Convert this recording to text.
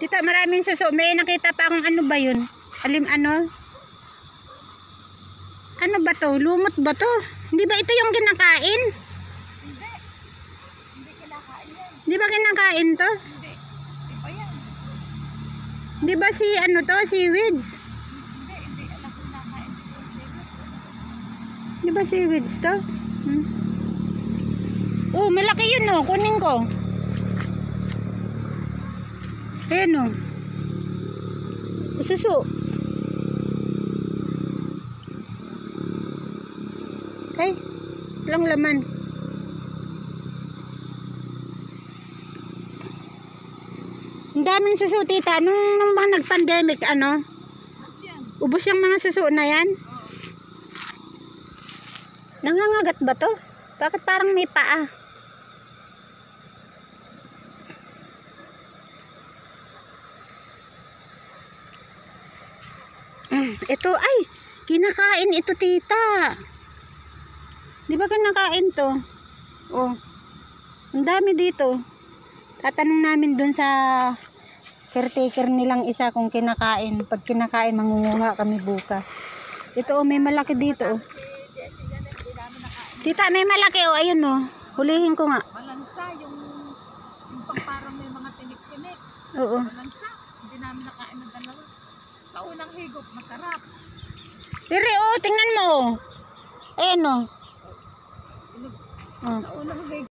Tita, maraming suso. May nakita pa akong ano ba yun? Ano? Ano ba to? Lumot ba to? Hindi ba ito yung kinakain? Hindi. Hindi kinakain yan. Di ba kinakain to? Hindi. Iba yan. Di ba si ano to? Seaweeds? Hindi. Alam ko kinakain ito. Di ba seaweeds to? Oh, malaki yun oh. Kunin ko. Ayan oh. Suso. Ay, lang laman. Ang daming suso, tita. Nung mga nag-pandemic, ano? Ubos yung mga suso na yan? Nangangagat ba to? Bakit parang may paa? Ito, ay, kinakain ito, tita. Di ba kinakain to? Oh, ang dami dito. Tatanong namin dun sa caretaker nilang isa kung kinakain. Pag kinakain, mangunguha kami bukas. Ito, oh, may malaki dito, oh. Tita, may malaki, oh, ayun, oh. Hulihin ko nga. Malansa, yung parang may mga tinik-tinik. Oo. Malansa, hindi namin nakain ng dalawa. Sa unang higop, masarap. Pero, oh, tingnan mo, oh. Ayan, oh. Sa unang higop.